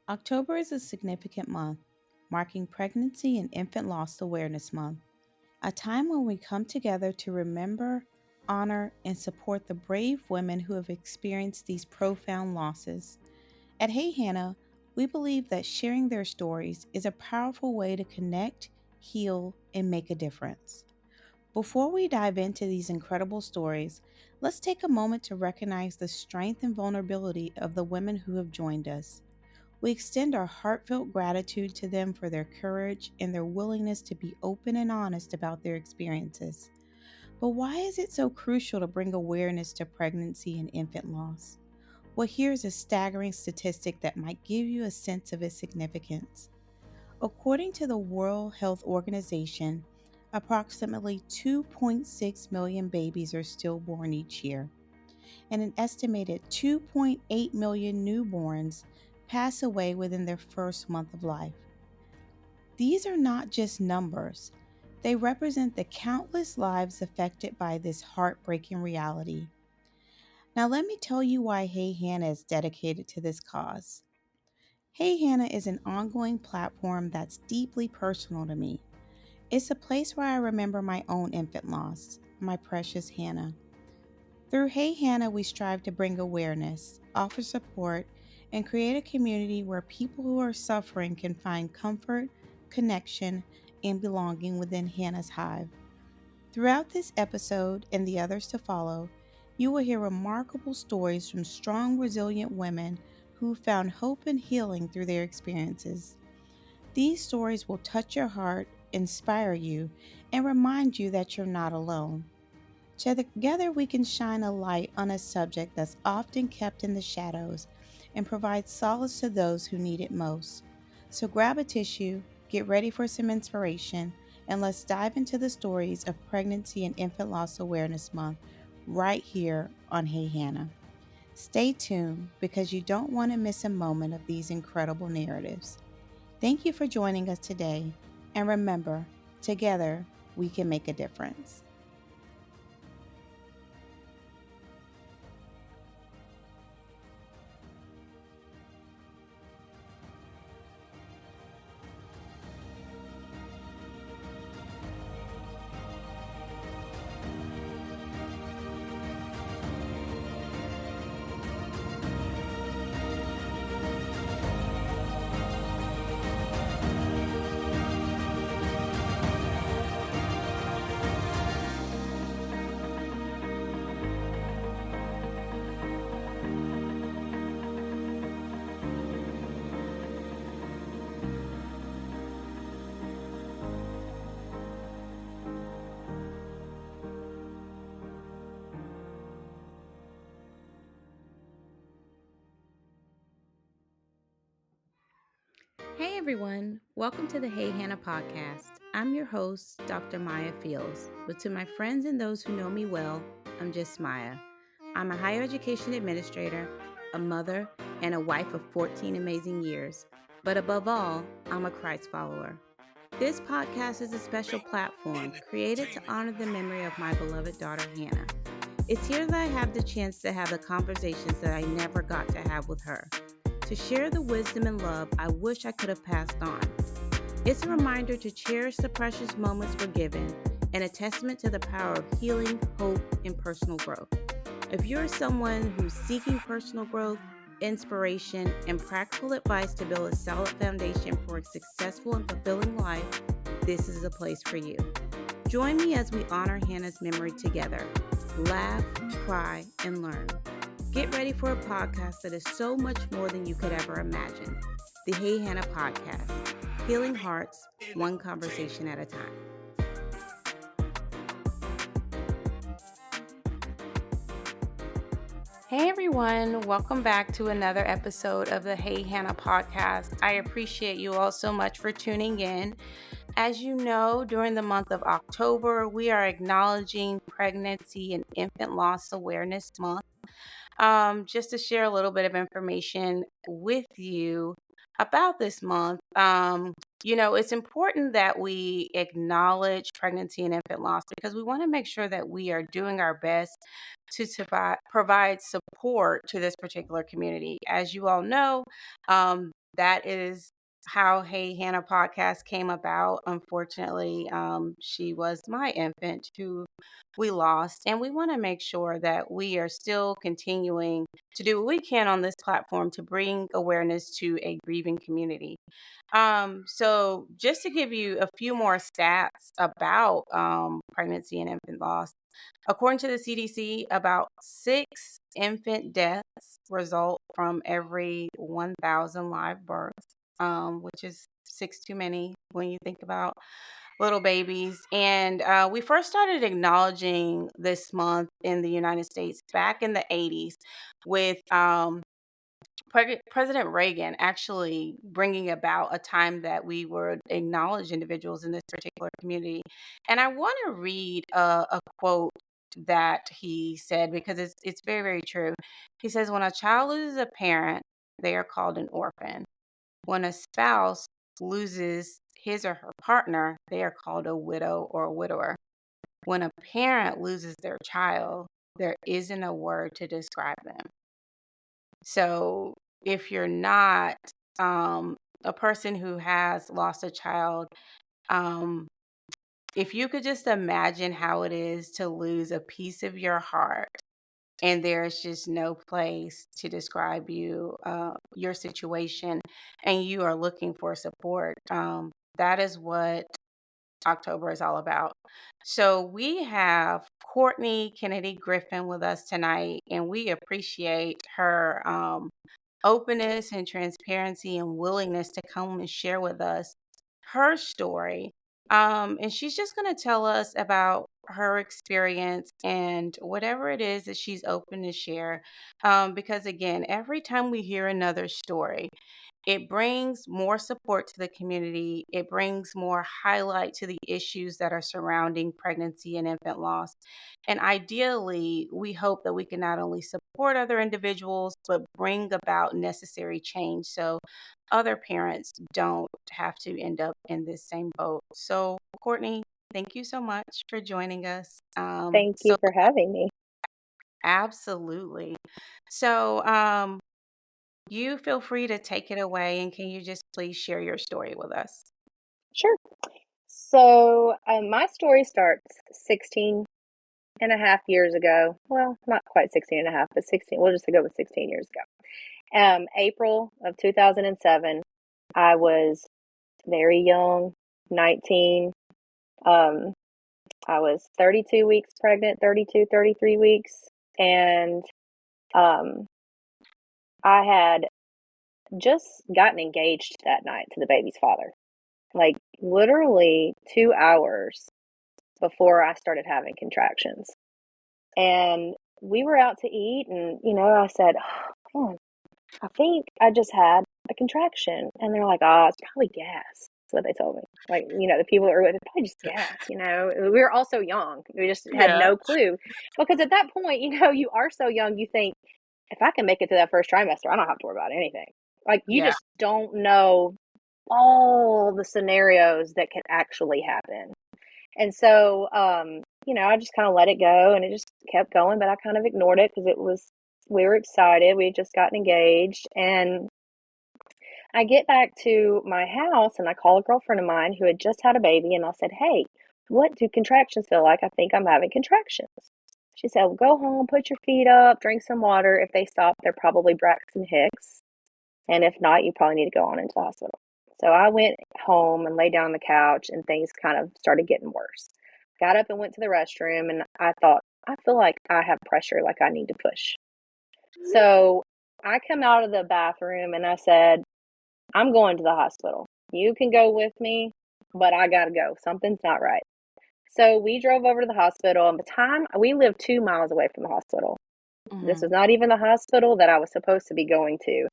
October is a significant month, marking Pregnancy and Infant Loss Awareness Month, a time when we come together to remember, honor, and support the brave women who have experienced these profound losses. At Hey Hannah, we believe that sharing their stories is a powerful way to connect, heal, and make a difference. Before we dive into these incredible stories, let's take a moment to recognize the strength and vulnerability of the women who have joined us. We extend our heartfelt gratitude to them for their courage and their willingness to be open and honest about their experiences. But why is it so crucial to bring awareness to pregnancy and infant loss? Well, here's a staggering statistic that might give you a sense of its significance. According to the World Health Organization, approximately 2.6 million babies are stillborn each year, and an estimated 2.8 million newborns pass away within their first month of life. These are not just numbers, they represent the countless lives affected by this heartbreaking reality. Now, let me tell you why Hey Hannah is dedicated to this cause. Hey Hannah is an ongoing platform that's deeply personal to me. It's a place where I remember my own infant loss, my precious Hannah. Through Hey Hannah, we strive to bring awareness, offer support, and create a community where people who are suffering can find comfort, connection, and belonging within Hannah's Hive. Throughout this episode and the others to follow, you will hear remarkable stories from strong, resilient women who found hope and healing through their experiences. These stories will touch your heart, inspire you, and remind you that you're not alone. Together, we can shine a light on a subject that's often kept in the shadows and provide solace to those who need it most. So grab a tissue, get ready for some inspiration, and let's dive into the stories of Pregnancy and Infant Loss Awareness Month right here on Hey Hannah. Stay tuned because you don't want to miss a moment of these incredible narratives. Thank you for joining us today, and remember, together we can make a difference. Hey everyone, welcome to the Hey Hannah podcast. I'm your host, Dr. Mya Fields, but to my friends and those who know me well, I'm just Mya. I'm a higher education administrator, a mother, and a wife of 14 amazing years. But above all, I'm a Christ follower. This podcast is a special platform created to honor the memory of my beloved daughter, Hannah. It's here that I have the chance to have the conversations that I never got to have with her, to share the wisdom and love I wish I could have passed on. It's a reminder to cherish the precious moments we're given and a testament to the power of healing, hope, and personal growth. If you're someone who's seeking personal growth, inspiration, and practical advice to build a solid foundation for a successful and fulfilling life, this is a place for you. Join me as we honor Hannah's memory together. Laugh, cry, and learn. Get ready for a podcast that is so much more than you could ever imagine. The Hey Hannah podcast, healing hearts, one conversation at a time. Hey everyone, welcome back to another episode of the Hey Hannah podcast. I appreciate you all so much for tuning in. As you know, during the month of October, we are acknowledging Pregnancy and Infant Loss Awareness Month. Just to share a little bit of information with you about this month. It's important that we acknowledge pregnancy and infant loss because we want to make sure that we are doing our best to provide support to this particular community. As you all know, that is how Hey Hannah podcast came about. Unfortunately, she was my infant who we lost, and we want to make sure that we are still continuing to do what we can on this platform to bring awareness to a grieving community. So just to give you a few more stats about pregnancy and infant loss, according to the CDC, about 6 infant deaths result from every 1,000 live births, which is 6 too many when you think about little babies. And we first started acknowledging this month in the United States back in the 80s with President Reagan actually bringing about a time that we would acknowledge individuals in this particular community. And I want to read a quote that he said because it's very, very true. He says, "When a child loses a parent, they are called an orphan. When a spouse loses his or her partner, they are called a widow or a widower. When a parent loses their child, there isn't a word to describe them." So if you're not a person who has lost a child, um, if you could just imagine how it is to lose a piece of your heart and there's just no place to describe your situation, and you are looking for support, that is what October is all about. So we have Courtney Kennedy Griffin with us tonight, and we appreciate her openness and transparency and willingness to come and share with us her story. And she's just going to tell us about her experience and whatever it is that she's open to share. Because again, every time we hear another story, it brings more support to the community. It brings more highlight to the issues that are surrounding pregnancy and infant loss. And ideally, we hope that we can not only support other individuals, but bring about necessary change so other parents don't have to end up in this same boat. So, Courtney, thank you so much for joining us. Thank you for having me. Absolutely. So, you feel free to take it away, and can you just please share your story with us? Sure. So, my story starts 16 and a half years ago. Well, not quite 16 and a half, but 16. We'll just go with 16 years ago. April of 2007. I was very young, 19. Um, I was 32 weeks pregnant, 32, 33 weeks. And um, I had just gotten engaged that night to the baby's father. Like literally 2 hours before I started having contractions. And we were out to eat, and I said, "Oh, man, I think I just had a contraction." And they're like, "Oh, it's probably gas." That's what they told me. Like, the people that were with it, probably just gas. We were all so young. We just had Yeah. no clue. Because at that point, you are so young, you think, if I can make it to that first trimester, I don't have to worry about anything. Like, you Yeah. just don't know all the scenarios that could actually happen. And so, I just kind of let it go, and it just kept going, but I kind of ignored it because we were excited. We had just gotten engaged, and I get back to my house and I call a girlfriend of mine who had just had a baby, and I said, "Hey, what do contractions feel like? I think I'm having contractions." She said, "Well, go home, put your feet up, drink some water. If they stop, they're probably Braxton Hicks. And if not, you probably need to go on into the hospital." So I went home and lay down on the couch, and things kind of started getting worse. Got up and went to the restroom, and I thought, I feel like I have pressure, like I need to push. So I come out of the bathroom and I said, "I'm going to the hospital. You can go with me, but I got to go. Something's not right." So we drove over to the hospital, and by the time we lived 2 miles away from the hospital. This Mhm. was not even the hospital that I was supposed to be going to.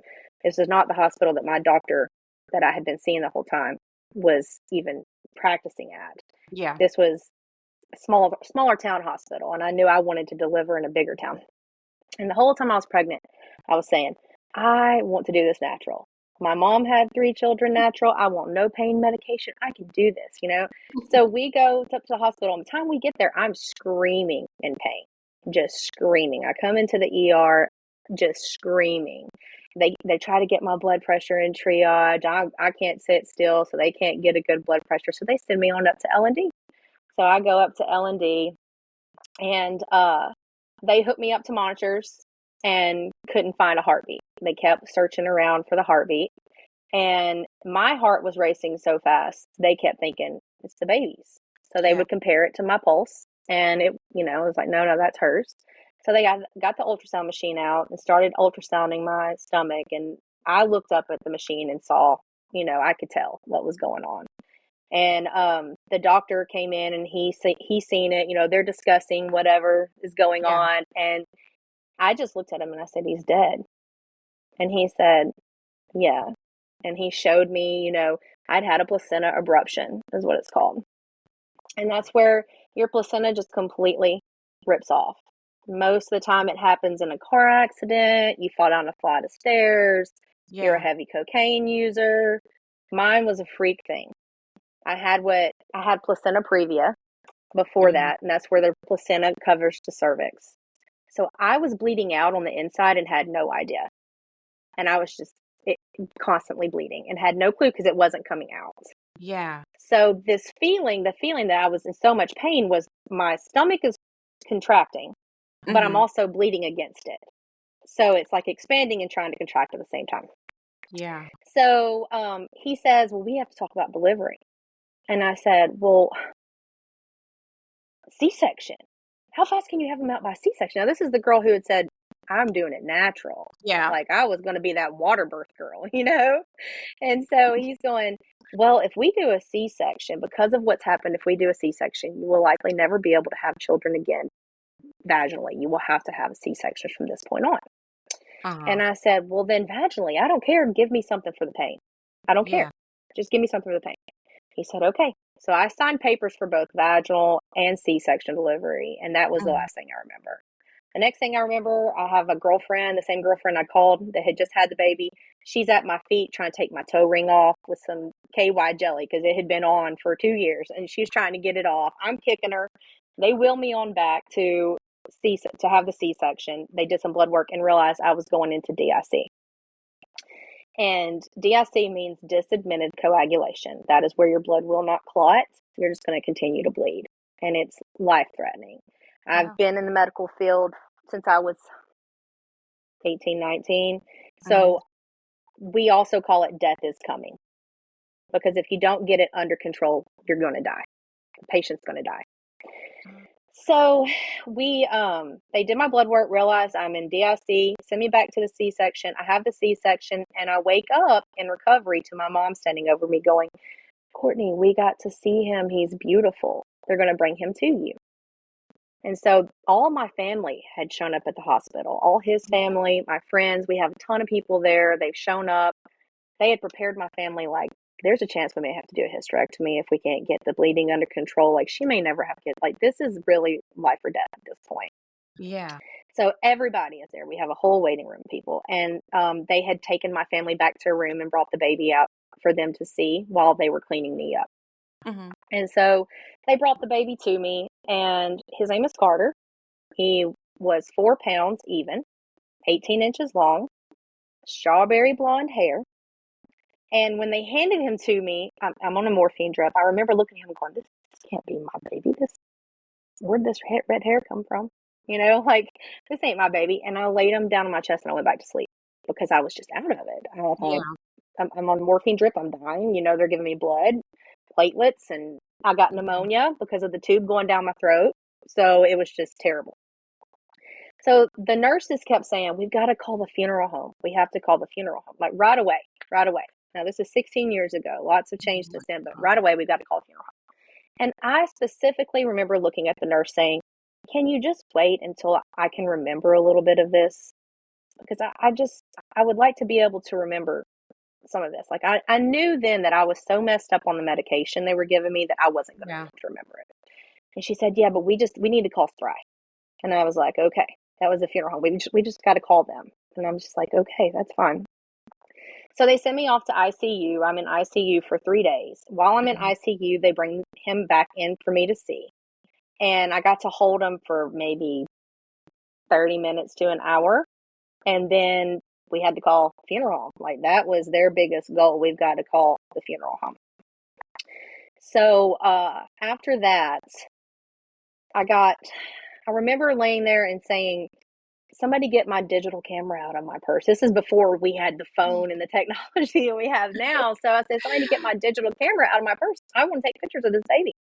This was not the hospital that my doctor that I had been seeing the whole time was even practicing at. Yeah. This was a smaller town hospital, and I knew I wanted to deliver in a bigger town. And the whole time I was pregnant, I was saying, I want to do this natural. My mom had 3 children natural. I want no pain medication. I can do this. So we go up to the hospital. And the time we get there, I'm screaming in pain, just screaming. I come into the ER. just screaming. They try to get my blood pressure in triage. I can't sit still, so they can't get a good blood pressure. So they send me on up to L&D. So I go up to L&D, and they hooked me up to monitors and couldn't find a heartbeat. They kept searching around for the heartbeat, and my heart was racing so fast. They kept thinking it's the baby's. So they Yeah. would compare it to my pulse, and it was like, no, that's hers. So they got the ultrasound machine out and started ultrasounding my stomach, and I looked up at the machine and saw, I could tell what was going on. And the doctor came in, and he seen it. They're discussing whatever is going Yeah. on, and I just looked at him and I said, "He's dead." And he said, "Yeah." And he showed me, I'd had a placenta abruption, is what it's called, and that's where your placenta just completely rips off. Most of the time, it happens in a car accident. You fall down a flight of stairs. You're a Yeah. heavy cocaine user. Mine was a freak thing. I had placenta previa before Mhm. that, and that's where the placenta covers the cervix. So I was bleeding out on the inside and had no idea. And I was just constantly bleeding and had no clue because it wasn't coming out. Yeah. So the feeling that I was in so much pain was my stomach is contracting, but I'm Mhm. also bleeding against it. So it's like expanding and trying to contract at the same time. Yeah. So he says, "Well, we have to talk about delivery." And I said, "Well, C-section. How fast can you have them out by C-section?" Now, this is the girl who had said, "I'm doing it natural." Yeah. Like I was going to be that water birth girl, And so he's going, "Well, if we do a C-section, because of what's happened, if we do a C-section, you will likely never be able to have children again vaginally. You will have to have a C-section from this point on." Uh-huh. And I said, "Well, then vaginally, I don't care. Give me something for the pain. I don't care. Yeah. Just give me something for the pain." He said, "Okay." So I signed papers for both vaginal and C-section delivery, and that was the Mhm. last thing I remember. The next thing I remember, I have a girlfriend, the same girlfriend I called that had just had the baby. She's at my feet trying to take my toe ring off with some KY jelly because it had been on for 2 years, and she's trying to get it off. I'm kicking her. They wheel me on back to have the C-section. They did some blood work and realized I was going into DIC. And DIC means disadmitted coagulation. That is where your blood will not clot. You're just going to continue to bleed. And it's life threatening. I've Wow. been in the medical field since I was 18, 19. Mhm. So we also call it death is coming. Because if you don't get it under control, you're going to die. The patient's going to die. So they did my blood work, realized I'm in DIC, send me back to the C-section. I have the C-section, and I wake up in recovery to my mom standing over me going, "Courtney, we got to see him. He's beautiful. They're going to bring him to you." And so all my family had shown up at the hospital, all his family, my friends. We have a ton of people there. They've shown up. They had prepared my family like, there's a chance we may have to do a hysterectomy if we can't get the bleeding under control. Like, she may never have kids. Like, this is really life or death at this point. Yeah. So everybody is there. We have a whole waiting room, people. And they had taken my family back to a room and brought the baby out for them to see while they were cleaning me up. Mhm. And so they brought the baby to me, and his name is Carter. He was 4 pounds even, 18 inches long, strawberry blonde hair. And when they handed him to me, I'm on a morphine drip. I remember looking at him going, this can't be my baby. Where'd this red hair come from? Like, this ain't my baby. And I laid him down on my chest and I went back to sleep because I was just out of it. Yeah. I'm on morphine drip. I'm dying. They're giving me blood, platelets, and I got pneumonia because of the tube going down my throat. So it was just terrible. So the nurses kept saying, "We've got to call the funeral home. We have to call the funeral home. Like right away, right away." Now, this is 16 years ago. Lots have changed since then, but right away, we've got to call the funeral home. And I specifically remember looking at the nurse saying, "Can you just wait until I can remember a little bit of this? Because I would like to be able to remember some of this." Like, I knew then that I was so messed up on the medication they were giving me that I wasn't going to be Yeah. able to remember it. And she said, "Yeah, but we need to call Thrive." And I was like, "Okay." That was a funeral home. We just got to call them. And I'm just like, "Okay, that's fine." So they send me off to ICU. I'm in ICU for 3 days. While I'm in Mhm. ICU, they bring him back in for me to see. And I got to hold him for maybe 30 minutes to an hour. And then we had to call funeral home. Like, that was their biggest goal. We've got to call the funeral home. So after that, I remember laying there and saying, somebody get my digital camera out of my purse. This is before we had the phone and the technology that we have now. So I said, somebody get my digital camera out of my purse. I want to take pictures of this baby.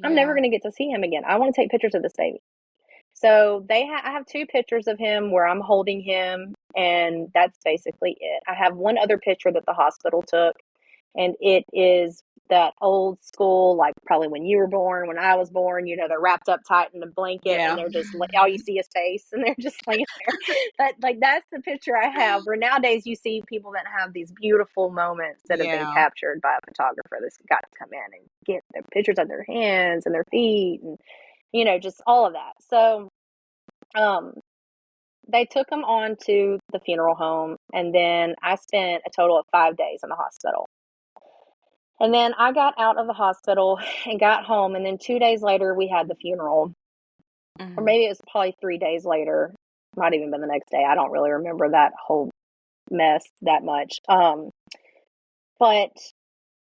I'm never Yeah. going to get to see him again. I want to take pictures of this baby. So I have 2 pictures of him where I'm holding him, and that's basically it. I have one other picture that the hospital took, and it is that old school, like probably when you were born, when I was born, they're wrapped up tight in a blanket and Yeah. they're just, all you see is face and they're just laying there. That's the picture I have, where nowadays you see people that have these beautiful moments that have been Yeah. captured by a photographer that's got to come in and get their pictures of their hands and their feet and, just all of that. So, they took him on to the funeral home, and then I spent a total of 5 days in the hospital. And then I got out of the hospital and got home, and then 2 days later we had the funeral. Or Mhm. maybe it was probably 3 days later. Might even been the next day. I don't really remember that whole mess that much. But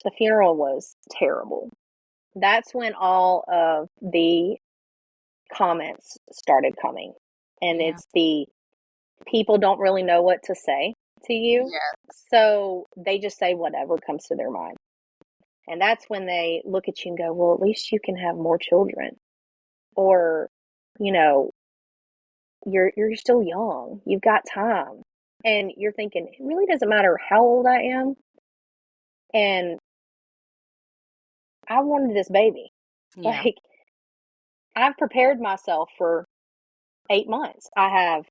the funeral was terrible. That's when all of the comments started coming. And Yeah. it's the people don't really know what to say to you. Yeah. So they just say whatever comes to their mind. And that's when they look at you and go, well, at least you can have more children. Or, you know, you're still young. You've got time. And you're thinking, it really doesn't matter how old I am. And I wanted this baby. Yeah. Like, I've prepared myself for 8 months. I have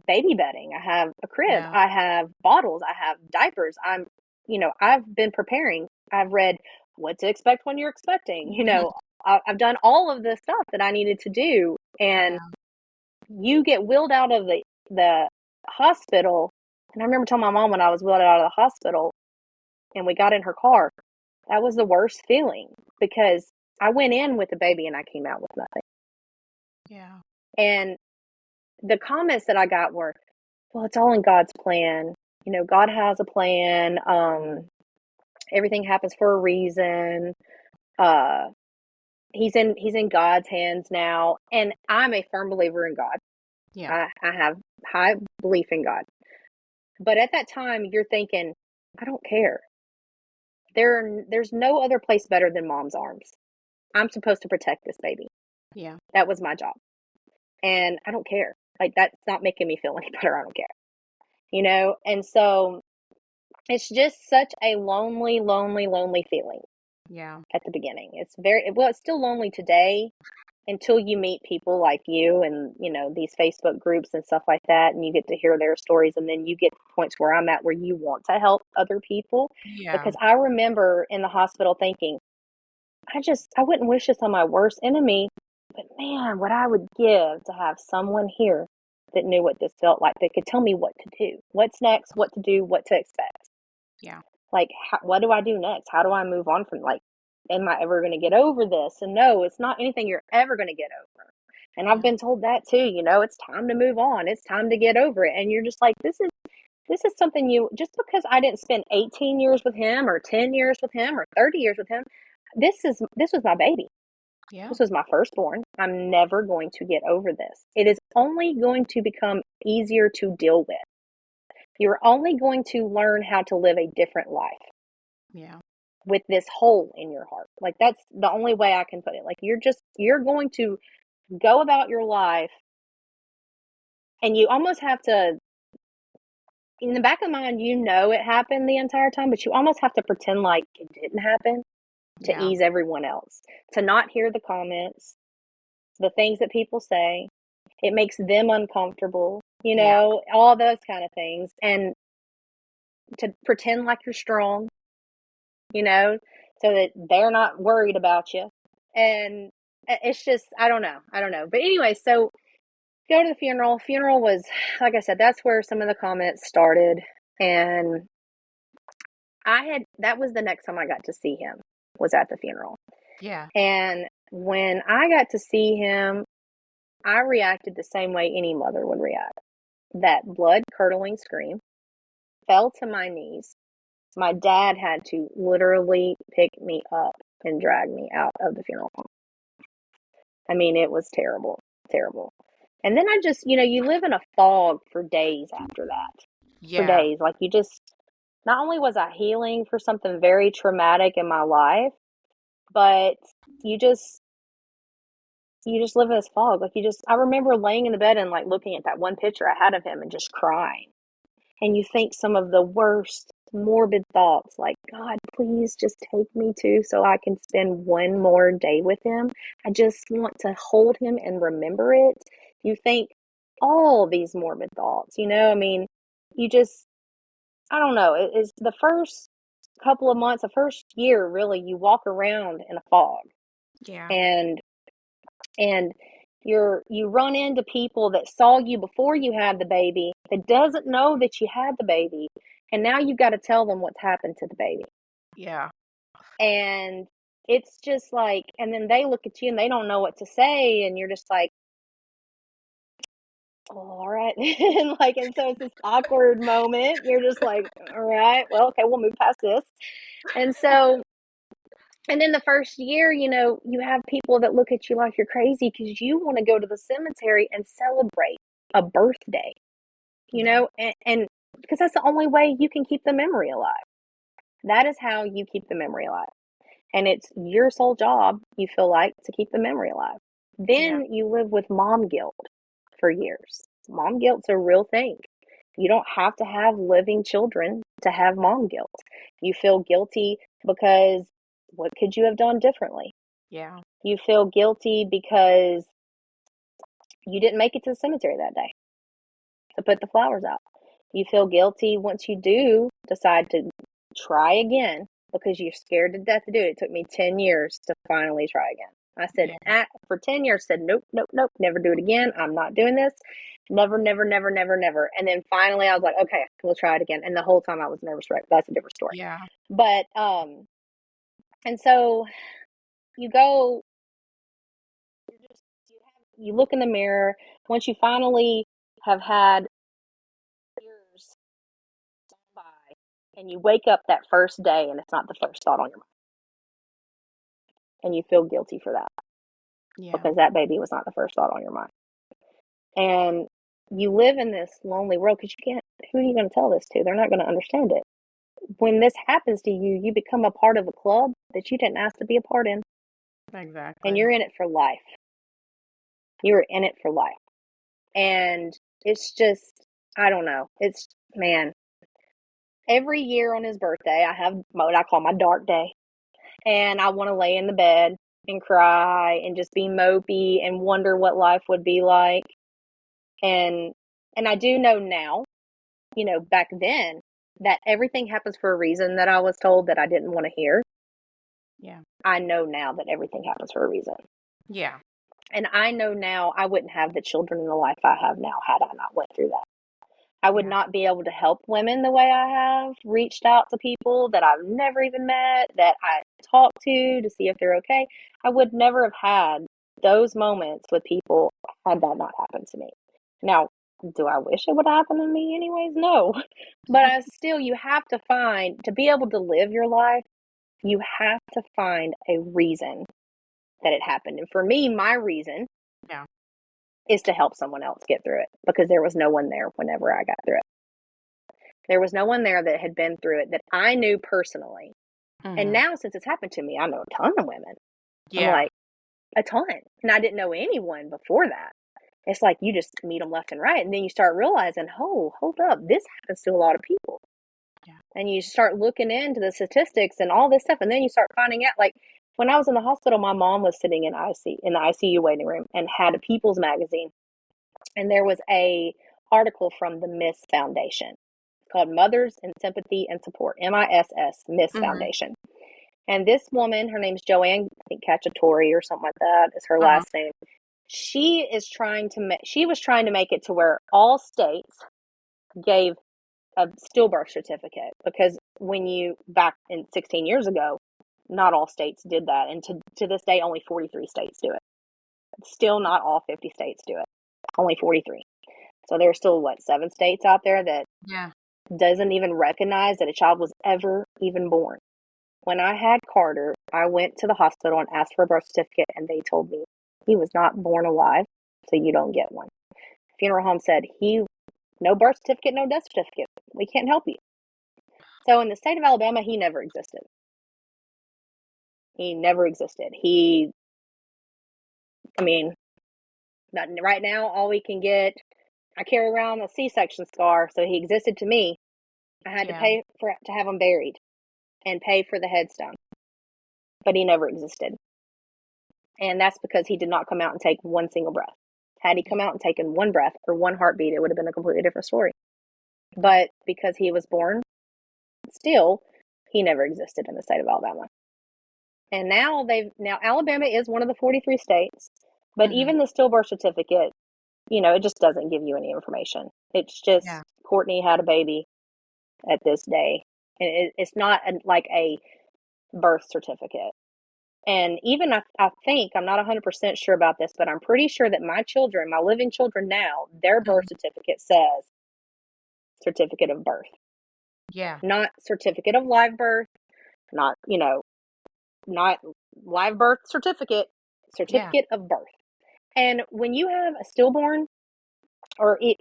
baby bedding. I have a crib. Yeah. I have bottles. I have diapers. I've been preparing. I've read what to expect when you're expecting. I've done all of the stuff that I needed to do. And Yeah. you get wheeled out of the hospital. And I remember telling my mom when I was wheeled out of the hospital and we got in her car, that was the worst feeling because I went in with a baby and I came out with nothing. Yeah. And the comments that I got were, well, it's all in God's plan. God has a plan. Everything happens for a reason. Uh, he's in God's hands now. And I'm a firm believer in God. Yeah. I have high belief in God. But at that time, you're thinking, I don't care. There's no other place better than mom's arms. I'm supposed to protect this baby. Yeah. That was my job. And I don't care. Like, that's not making me feel any better. I don't care. And so it's just such a lonely, lonely, lonely feeling Yeah. at the beginning. It's still lonely today until you meet people like you and, these Facebook groups and stuff like that. And you get to hear their stories. And then you get to points where I'm at where you want to help other people. Yeah. Because I remember in the hospital thinking, I wouldn't wish this on my worst enemy, but man, what I would give to have someone here that knew what this felt like, that could tell me what to do, what's next, what to do, what to expect. Yeah. Like, what do I do next? How do I move on from, like, am I ever going to get over this? And no, it's not anything you're ever going to get over. And I've Yeah. been told that too, it's time to move on. It's time to get over it. And you're just like, this is something just because I didn't spend 18 years with him or 10 years with him or 30 years with him, this was my baby. Yeah. This was my firstborn. I'm never going to get over this. It is only going to become easier to deal with. You're only going to learn how to live a different life Yeah. with this hole in your heart. Like, that's the only way I can put it. Like, you're going to go about your life and you almost have to, in the back of the mind, it happened the entire time, but you almost have to pretend like it didn't happen to Yeah. ease everyone else, to not hear the comments, the things that people say. It makes them uncomfortable, Yeah. all those kind of things. And to pretend like you're strong, so that they're not worried about you. And it's just, I don't know. But anyway, so go to the funeral. Funeral was, like I said, that's where some of the comments started. And that was the next time I got to see him, was at the funeral. Yeah. And when I got to see him, I reacted the same way any mother would react. that blood curdling scream, fell to my knees. My dad had to literally pick me up and drag me out of the funeral home. I mean, it was terrible, terrible. And then I just, you live in a fog for days after that. For Yeah. days. Like, not only was I healing for something very traumatic in my life, but you just live in this fog. Like, I remember laying in the bed and like looking at that one picture I had of him and just crying. And you think some of the worst morbid thoughts, like, God, please just take me too so I can spend one more day with him. I just want to hold him and remember it. You think all these morbid thoughts, I mean, you just, I don't know. It's the first couple of months, the first year, really, you walk around in a fog. Yeah. And and you run into people that saw you before you had the baby that doesn't know that you had the baby, and now you've got to tell them what's happened to the baby. Yeah. And it's just like, and then they look at you and they don't know what to say, and you're just like, oh, all right. And so it's this awkward moment. You're just like, all right, well, okay, we'll move past this. And so, and then the first year, you have people that look at you like you're crazy because you want to go to the cemetery and celebrate a birthday, Yeah. and because that's the only way you can keep the memory alive. That is how you keep the memory alive. And it's your sole job, you feel like, to keep the memory alive. Yeah. Then you live with mom guilt for years. Mom guilt's a real thing. You don't have to have living children to have mom guilt. You feel guilty because what could you have done differently? Yeah. You feel guilty because you didn't make it to the cemetery that day to put the flowers out. You feel guilty once you do decide to try again because you're scared to death to do it. It took me 10 years to finally try again. I said, Yeah. for 10 years, said, nope, nope, nope, never do it again. I'm not doing this. Never, never, never, never, never. And then finally I was like, okay, we'll try it again. And the whole time I was nervous wreck. That's a different story. Yeah. But, and so you go, you look in the mirror. Once you finally have had years by, and you wake up that first day and it's not the first thought on your mind, and you feel guilty for that Yeah. because that baby was not the first thought on your mind. And you live in this lonely world because you can't, who are you going to tell this to? They're not going to understand it. When this happens to you, you become a part of a club that you didn't ask to be a part in, and Exactly. you're in it for life. You're in it for life. And it's just, I don't know. It's, man, every year on his birthday, I have what I call my dark day. And I want to lay in the bed and cry and just be mopey and wonder what life would be like. And I do know now, back then, that everything happens for a reason that I was told that I didn't want to hear. Yeah. I know now that everything happens for a reason. Yeah. And I know now I wouldn't have the children in the life I have now had I not went through that. I would Yeah. not be able to help women the way I have, reached out to people that I've never even met, that I talk to see if they're okay. I would never have had those moments with people had that not happened to me. Now, do I wish it would happen to me anyways? No. But you have to find, to be able to live your life, you have to find a reason that it happened. And for me, my reason Yeah. is to help someone else get through it because there was no one there whenever I got through it. There was no one there that had been through it that I knew personally. And Mm-hmm. now, since it's happened to me, I know a ton of women. I'm Yeah. like, a ton. And I didn't know anyone before that. It's like you just meet them left and right. And then you start realizing, oh, hold up, this happens to a lot of people. Yeah. And you start looking into the statistics and all this stuff. And then you start finding out, like, when I was in the hospital, my mom was sitting in the ICU waiting room and had a People's magazine. And there was a article from the Miss Foundation called Mothers in Sympathy and Support, MISS, Miss Mm-hmm. Foundation. And this woman, her name's Joanne, I think Cacciatore or something like that is her Uh-huh. last name. She was trying to make it to where all states gave a stillbirth certificate because back in 16 years ago, not all states did that. And to this day, only 43 states do it. Still not all 50 states do it. Only 43. So there's still, 7 states out there that Yeah. doesn't even recognize that a child was ever even born. When I had Carter, I went to the hospital and asked for a birth certificate, and they told me he was not born alive, so you don't get one. Funeral home said, no birth certificate, no death certificate. We can't help you. So in the state of Alabama, he never existed. He never existed. Right now, all we can get, I carry around a C-section scar, so he existed to me. I had to pay to have him buried and pay for the headstone, but he never existed. And that's because he did not come out and take one single breath. Had he come out and taken one breath or one heartbeat, it would have been a completely different story. But because he was born still, he never existed in the state of Alabama. And now Alabama is one of the 43 states, but even the stillbirth certificate, it just doesn't give you any information. It's just Courtney had a baby at this day, and it's not like a birth certificate. And even I think, I'm not 100% sure about this, but I'm pretty sure that my living children now, their birth certificate says certificate of birth. Yeah. Not certificate of live birth, not live birth certificate of birth. And when you have a stillborn, or if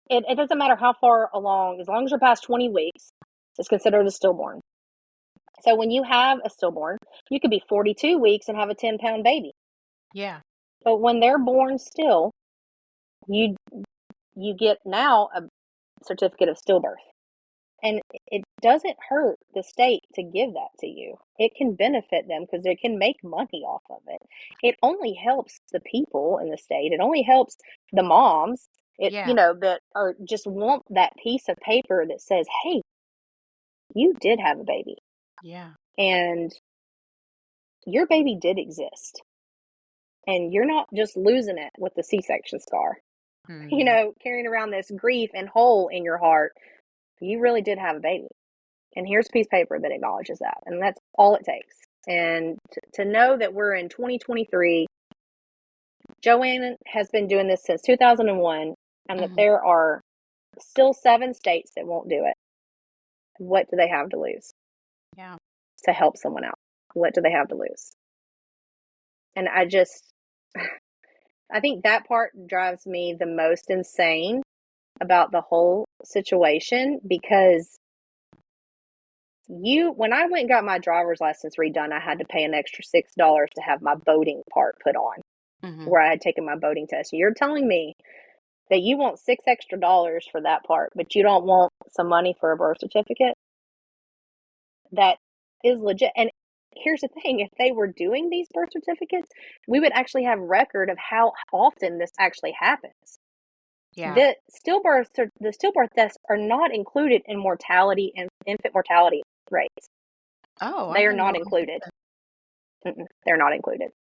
it doesn't matter how far along, as long as you're past 20 weeks, it's considered a stillborn. So when you have a stillborn, you could be 42 weeks and have a 10-pound baby. Yeah. But when they're born still, you get now a certificate of stillbirth. And it doesn't hurt the state to give that to you. It can benefit them because they can make money off of it. It only helps the people in the state. It only helps the moms, that are just want that piece of paper that says, hey, you did have a baby. Yeah. And your baby did exist. And you're not just losing it with the C-section scar. Carrying around this grief and hole in your heart. You really did have a baby. And here's a piece of paper that acknowledges that. And that's all it takes. And to know that we're in 2023, Joanne has been doing this since 2001, and that there are still 7 states that won't do it. What do they have to lose? Yeah. To help someone out. What do they have to lose? And I think that part drives me the most insane about the whole situation, because when I went and got my driver's license redone, I had to pay an extra $6 to have my boating part put on, where I had taken my boating test. You're telling me that you want $6 extra for that part, but you don't want some money for a birth certificate? That is legit. And here's the thing, if they were doing these birth certificates, we would actually have record of how often this actually happens. Yeah. The stillbirth deaths are not included in mortality and infant mortality rates. Oh, They are not included. They're not included.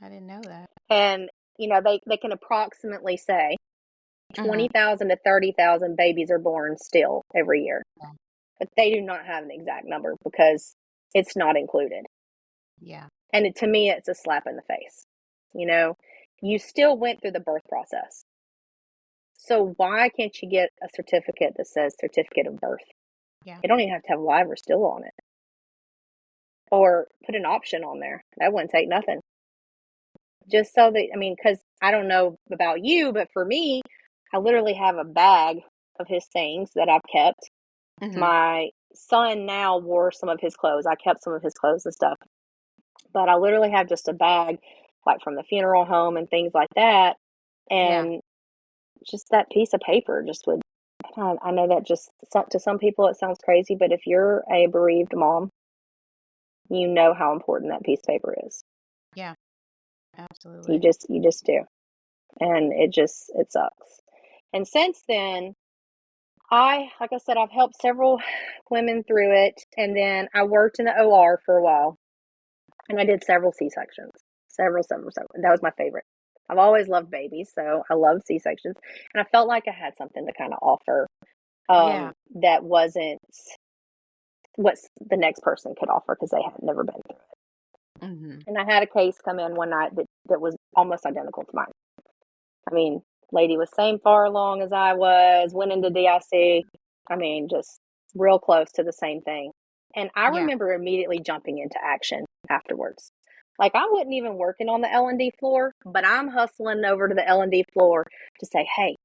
I didn't know that. And they can approximately say 20,000 to 30,000 babies are born still every year. Yeah. But they do not have an exact number because it's not included. Yeah. And to me, it's a slap in the face. You still went through the birth process. So why can't you get a certificate that says certificate of birth? Yeah. You don't even have to have live or still on it. Or put an option on there. That wouldn't take nothing. Just so that, because I don't know about you, but for me, I literally have a bag of his things that I've kept. My son now wore some of his clothes. I kept some of his clothes and stuff. But I literally have just a bag, like from the funeral home and things like that. And just that piece of paper just would, I know that to some people it sounds crazy, but if you're a bereaved mom, you know how important that piece of paper is. Yeah, absolutely. You just do. And it sucks. And since then, like I said, I've helped several women through it. And then I worked in the OR for a while, and I did several C-sections. Several. That was my favorite. I've always loved babies, so I loved C-sections. And I felt like I had something to kind of offer that wasn't what the next person could offer, because they had never been through Mm-hmm. And I had a case come in one night that was almost identical to mine. I mean, lady was same far along as I was, went into DIC. I mean, just real close to the same thing. And I Yeah. remember immediately jumping into action afterwards. Like I wasn't even working on the L&D floor, but I'm hustling over to the L&D floor to say, hey,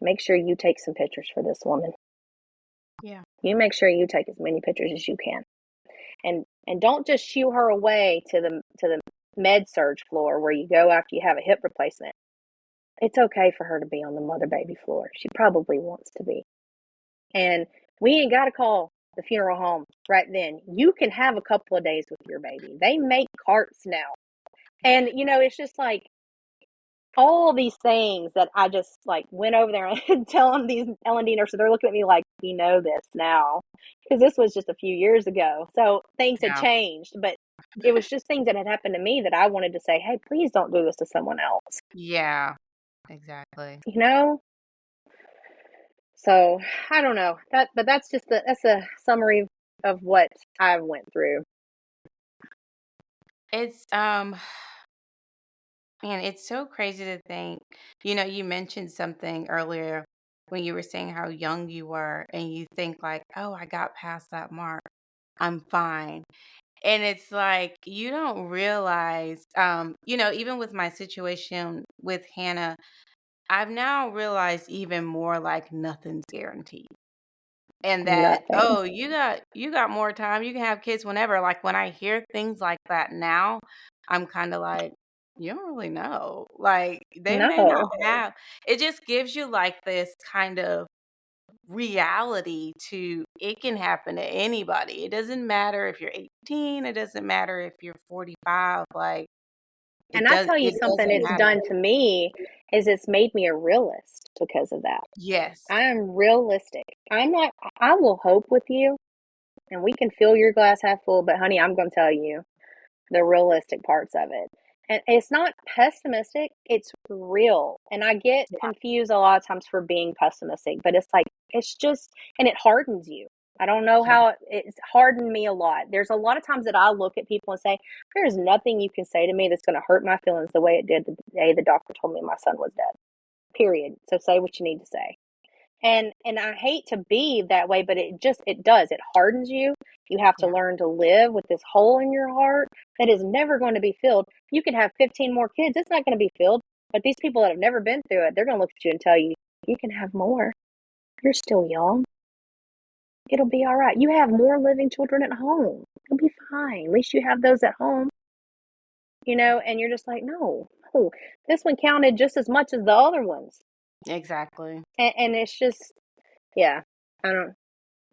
make sure you take some pictures for this woman. Yeah. You make sure you take as many pictures as you can. And don't just shoo her away to the med surge floor where you go after you have a hip replacement. It's okay for her to be on the mother baby floor. She probably wants to be. And we ain't got to call the funeral home right then. You can have a couple of days with your baby. They make carts now. And, it's just like all these things that I just like went over there and telling these L&D nurses, they're looking at me like, you know this now. Because this was just a few years ago. So things had Yeah. changed. But it was just things that had happened to me that I wanted to say, hey, please don't do this to someone else. Yeah. Exactly. You know? So I don't know but that's a summary of what I went through. It's man, it's so crazy to think. You mentioned something earlier when you were saying how young you were and you think like, "Oh, I got past that mark. I'm fine." And it's like you don't realize even with my situation with Hannah, I've now realized even more like nothing's guaranteed. And that, Nothing. oh, you got more time. You can have kids whenever. Like when I hear things like that now, I'm kind of like, you don't really know. Like they may not No. have. It just gives you like this kind of reality to it can happen to anybody. It doesn't matter if you're 18, it doesn't matter if you're 45, like And I tell you it something doesn't it's matter. done to me is it's made me a realist because of that. Yes. I am realistic. I'm not I will hope with you and we can fill your glass half full, but honey, I'm going to tell you the realistic parts of it. And it's not pessimistic, it's real. And I get confused a lot of times for being pessimistic, but it's like, it's just, and it hardens you. I don't know Yeah. how it's hardened me a lot. There's a lot of times that I look at people and say, there's nothing you can say to me that's going to hurt my feelings the way it did the day the doctor told me my son was dead. Period. So say what you need to say. And I hate to be that way, but it does. It hardens you. You have to Yeah. learn to live with this hole in your heart that is never going to be filled. You can have 15 more kids, it's not going to be filled. But these people that have never been through it, they're going to look at you and tell you, you can have more. You're still young. It'll be all right. You have more living children at home. It'll be fine. At least you have those at home, and you're just like, no, this one counted just as much as the other ones. Exactly. And it's just, yeah, I don't,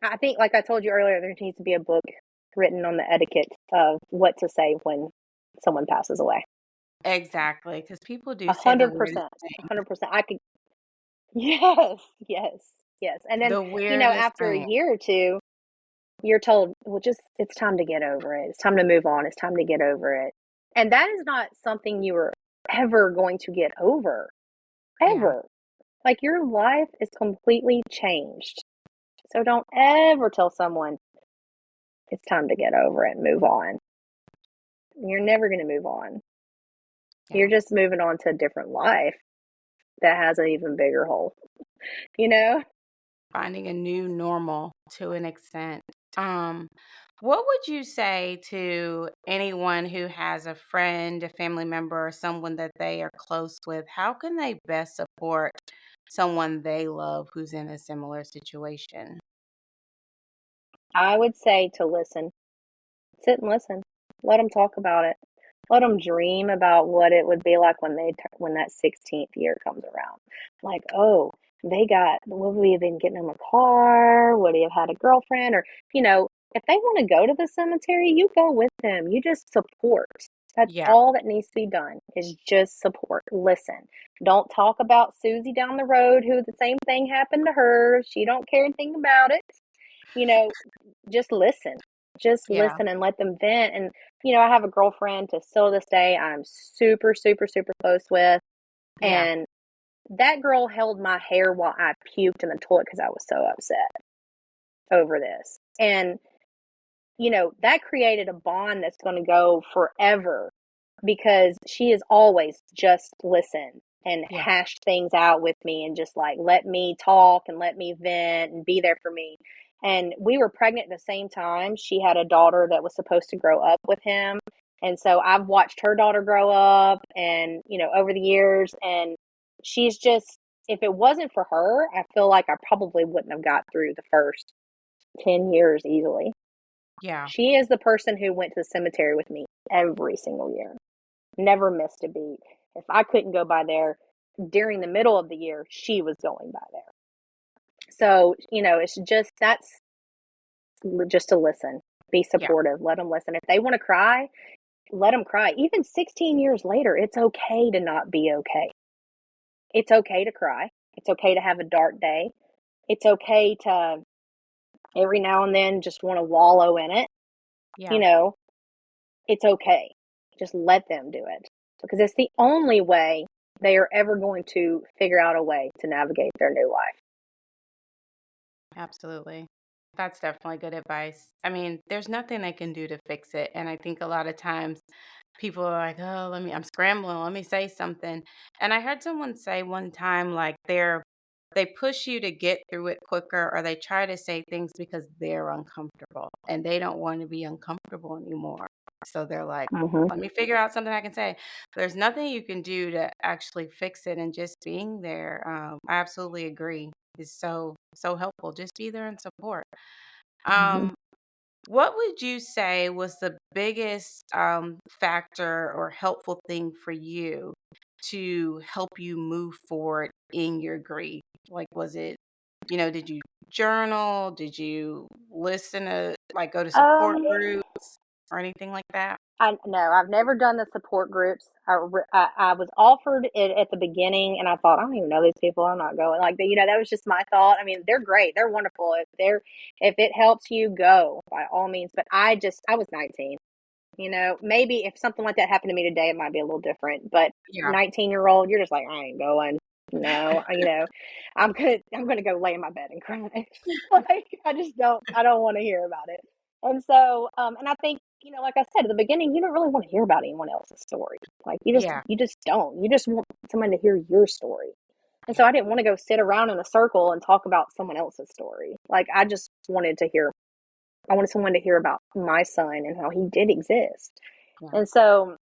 I think, like I told you earlier, there needs to be a book written on the etiquette of what to say when someone passes away. Exactly. Because people do A say the hundred weirdest percent, a thing. 100%. I could, yes, yes, yes. And then, The weirdest after a thing. year or two, you're told, well, just, it's time to get over it. It's time to move on. It's time to get over it. And that is not something you are ever going to get over, Yeah. ever. Like your life is completely changed. So don't ever tell someone it's time to get over it and move on. You're never going to move on. Yeah. You're just moving on to a different life that has an even bigger hole, you know? Finding a new normal to an extent. Um, what would you say to anyone who has a friend, a family member, or someone that they are close with? How can they best support someone they love who's in a similar situation? I would say to listen. Sit and listen. Let them talk about it. Let them dream about what it would be like when that 16th year comes around. Like, oh, would we have been getting them a car? Would he have had a girlfriend? Or, if they want to go to the cemetery, you go with them. You just support. That's Yeah. all that needs to be done is just support. Listen. Don't talk about Susie down the road who the same thing happened to her. She don't care anything about it. You know, just listen. Just Yeah. listen and let them vent. And, I have a girlfriend to still this day I'm super, super, super close with. Yeah. And that girl held my hair while I puked in the toilet because I was so upset over this. And that created a bond that's going to go forever because she has always just listened and Yeah. hashed things out with me and just like let me talk and let me vent and be there for me. And we were pregnant at the same time. She had a daughter that was supposed to grow up with him. And so I've watched her daughter grow up and, over the years. And she's just, if it wasn't for her, I feel like I probably wouldn't have got through the first 10 years easily. Yeah. She is the person who went to the cemetery with me every single year. Never missed a beat. If I couldn't go by there during the middle of the year, she was going by there. So, it's that's just to listen, be Yeah. supportive, let them listen. If they want to cry, let them cry. Even 16 years later, it's okay to not be okay. It's okay to cry. It's okay to have a dark day. It's okay to every now and then just want to wallow in it. Yeah. You know, it's okay. Just let them do it because it's the only way they are ever going to figure out a way to navigate their new life. Absolutely. That's definitely good advice. I mean, there's nothing they can do to fix it. And I think a lot of times people are like, oh, I'm scrambling, let me say something. And I heard someone say one time, like, they push you to get through it quicker, or they try to say things because they're uncomfortable and they don't want to be uncomfortable anymore. So they're like, Mm-hmm. let me figure out something I can say. There's nothing you can do to actually fix it. And just being there, I absolutely agree, is so helpful. Just be there and support. Mm-hmm. Um, what would you say was the biggest factor or helpful thing for you to help you move forward in your grief? Like, was it, did you journal? Did you listen to, like, go to support Um, groups or anything like that? I no, I've never done the support groups. I was offered it at the beginning, and I thought I don't even know these people. I'm not going. Like, that was just my thought. I mean, they're great. They're wonderful. If it helps you, go by all means. But I was 19. Maybe if something like that happened to me today, it might be a little different. But Yeah. 19-year-old, you're just like, I ain't going. No, I'm gonna go lay in my bed and cry. Like I don't want to hear about it. And so, and I think, like I said at the beginning, you don't really want to hear about anyone else's story. Like Yeah. you just don't. You just want someone to hear your story. And so Yeah. I didn't want to go sit around in a circle and talk about someone else's story. Like I wanted someone to hear about my son and how he did exist. Yeah. And so,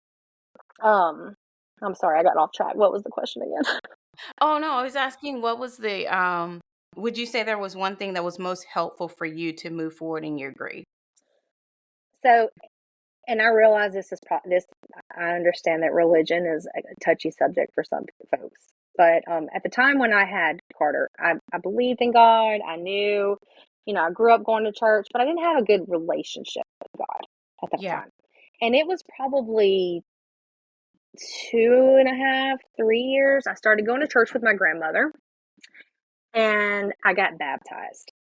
um, I'm sorry, I got off track. What was the question again? Oh, no, I was asking, what was would you say there was one thing that was most helpful for you to move forward in your grief? So, and I realize this. I understand that religion is a touchy subject for some folks, but at the time when I had Carter, I believed in God. I knew, I grew up going to church, but I didn't have a good relationship with God at that Yeah. time. And it was probably 2.5, 3 years. I started going to church with my grandmother, and I got baptized.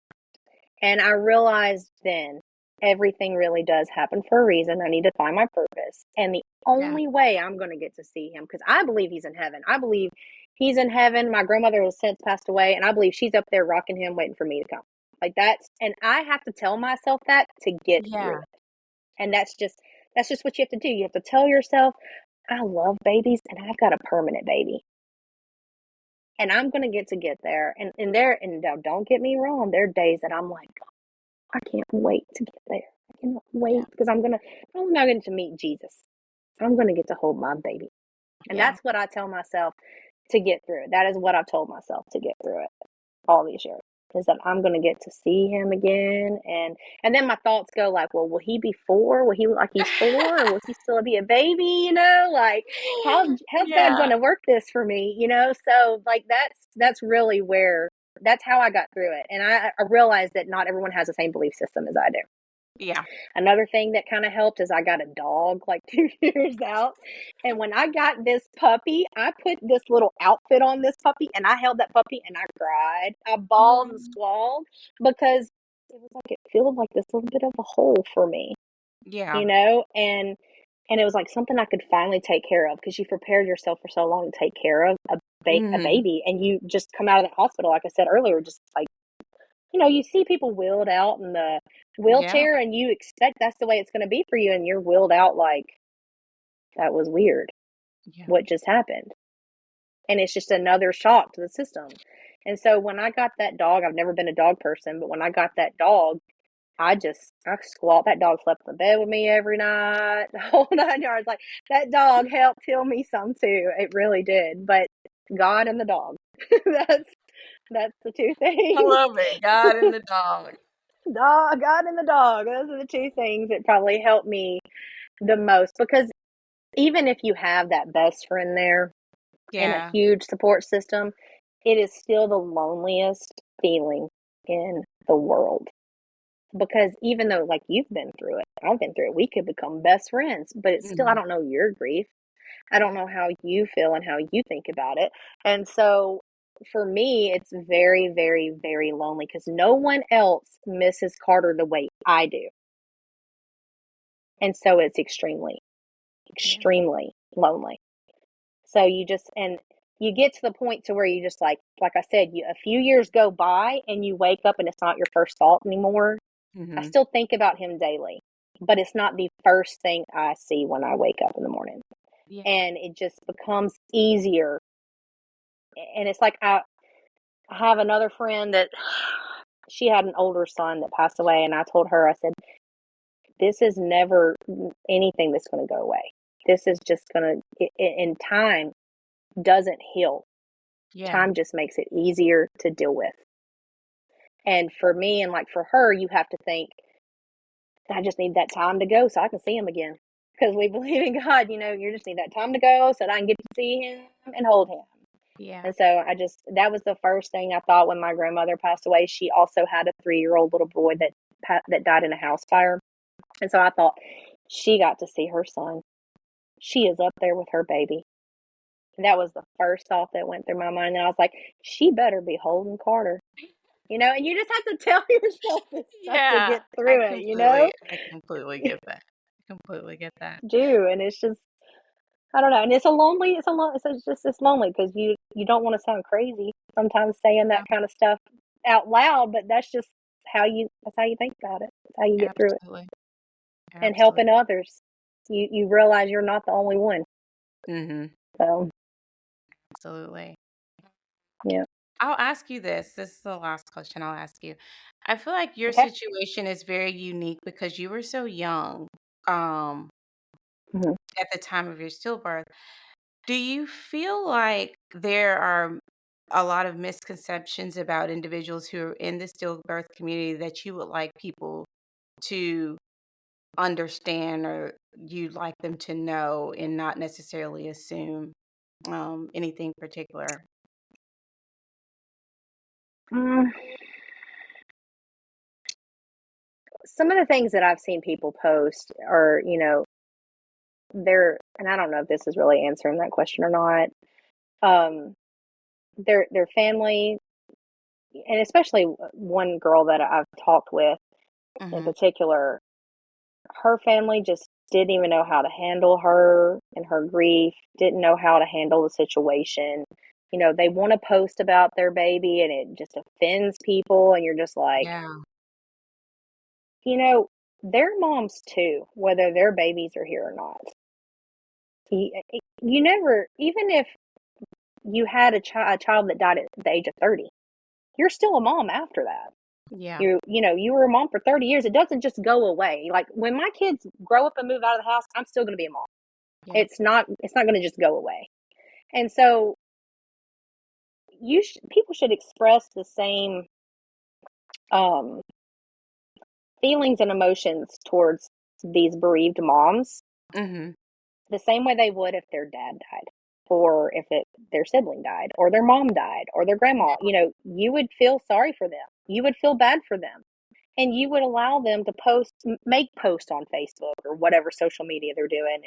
And I realized then everything really does happen for a reason. I need to find my purpose. And the Yeah. only way I'm going to get to see him, because I believe he's in heaven. I believe he's in heaven. My grandmother has since passed away, and I believe she's up there rocking him, waiting for me to come. Like and I have to tell myself that to get through Yeah. it. And that's just what you have to do. You have to tell yourself, I love babies and I've got a permanent baby. And I'm going to get there. And now don't get me wrong. There are days that I'm like, I can't wait to get there. I cannot Yeah. wait because not only am I going to meet Jesus, I'm going to get to hold my baby. And Yeah. that's what I tell myself to get through it. That is what I've told myself to get through it all these years. Is that I'm going to get to see him again, and then my thoughts go like, well, will he be 4? Will he look like he's 4, or will he still be a baby? Like how's God Yeah. going to work this for me? So like that's really where that's how I got through it, and I realized that not everyone has the same belief system as I do. Yeah. Another thing that kind of helped is I got a dog like 2 years out. And when I got this puppy, I put this little outfit on this puppy and I held that puppy and I cried. I bawled and Um, squalled because it was like it filled like this little bit of a hole for me, yeah. and it was like something I could finally take care of because you prepared yourself for so long to take care of a Mhm. baby and you just come out of the hospital, like I said earlier, just like you see people wheeled out in the Yeah. wheelchair and you expect that's the way it's going to be for you. And you're wheeled out like, that was weird. Yeah. What just happened? And it's just another shock to the system. And so when I got that dog, I've never been a dog person, but when I got that dog, I squawked. That dog slept in the bed with me every night, the whole 9 yards. Like, that dog helped heal me some too. It really did. But God and the dog, that's the two I things. love it. God and the dog. God and the dog. Those are the two things that probably helped me the most. Because even if you have that best friend there and a Yeah. huge support system, it is still the loneliest feeling in the world. Because even though, like, you've been through it, I've been through it, we could become best friends, but it's still, I Mhm. don't know your grief. I don't Yeah. know how you feel and how you think about it. And so for me, it's very, very, very lonely because no one else misses Carter the way I do. And so it's extremely, Yeah. extremely lonely. So you get to the point to where you just like I said, a few years go by and you wake up and it's not your first thought anymore. I Mhm. still think about him daily, but it's not the first thing I see when I wake up in the morning. Yeah. And it just becomes easier. And it's like I have another friend that she had an older son that passed away, and I told her, I said, this is never anything that's going to go away. This is just going to, in time, doesn't heal. Yeah. Time just makes it easier to deal with. And for me, and like for her, you have to think, I just need that time to go so I can see him again. Because we believe in God, you just need that time to go so that I can get to see him and hold him. Yeah. And so that was the first thing I thought when my grandmother passed away. She also had a 3-year-old little boy that died in a house fire. And so I thought, she got to see her son. She is up there with her baby. And that was the first thought that went through my mind. And I was like, she better be holding Carter. And you just have to tell yourself this stuff to Yeah. get through it. I completely get that. I completely get that. Do. And it's just, I don't know. And it's lonely because you don't want to sound crazy sometimes saying Yeah. that kind of stuff out loud, but that's how you think about it. That's how you get through it. Absolutely. And Absolutely. helping others. You realize you're not the only one. Mhm. So, Absolutely. yeah. I'll ask you this. This is the last question I'll ask you. I feel like your Okay. situation is very unique because you were so young, um, Mhm. at the time of your stillbirth. Do you feel like there are a lot of misconceptions about individuals who are in the stillbirth community that you would like people to understand or you'd like them to know and not necessarily assume anything particular? Mm, some of the things that I've seen people post are, and I don't know if this is really answering that question or not. Um, their family, and especially one girl that I've talked with in Mhm. particular, her family just didn't even know how to handle her and her grief, didn't know how to handle the situation. They want to post about their baby and it just offends people. And you're just like, Yeah. you know, they're moms too, whether their babies are here or not. You never, even if you had a child that died at the age of 30, you're still a mom after that. Yeah. You were a mom for 30 years. It doesn't just go away. Like, when my kids grow up and move out of the house, I'm still going to be a mom. Yeah. It's not going to just go away. And so people should express the same um, feelings and emotions towards these bereaved moms Mhm. the same way they would if their dad died, or if their sibling died, or their mom died, or their grandma. You would feel sorry for them. You would feel bad for them, and you would allow them to make posts on Facebook or whatever social media they're doing,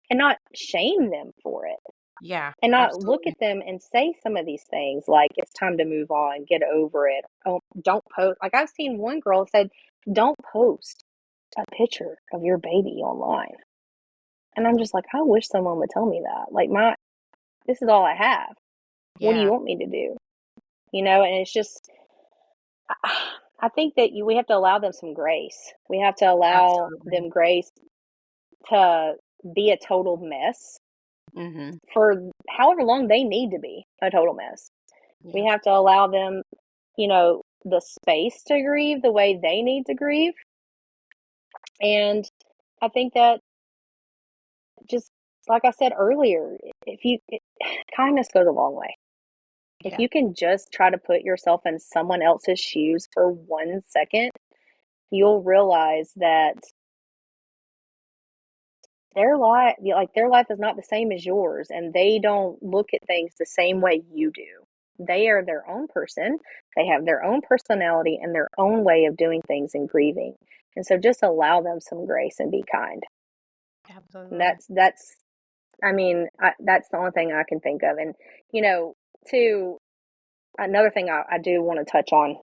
and not shame them for it, Yeah. and not look Absolutely. at them and say some of these things like, it's time to move on, get over it. Oh, don't post. Like, I've seen one girl said, don't post a picture of your baby online. And I'm just like, I wish someone would tell me that. Like, this is all I have. What do you Yeah. want me to do? And it's just, I think that we have to allow them some grace. We have to allow Absolutely. them grace to be a total mess Mhm. for however long they need to be a total mess. We Yeah. have to allow them, the space to grieve the way they need to grieve. And I think that, just like I said earlier, kindness goes a long way. If Yeah. you can just try to put yourself in someone else's shoes for 1 second, you'll realize that their life is not the same as yours, and they don't look at things the same way you do. They are their own person. They have their own personality and their own way of doing things and grieving. And so just allow them some grace and be kind. And Absolutely. that's the only thing I can think of. And, too, another thing I do want to touch on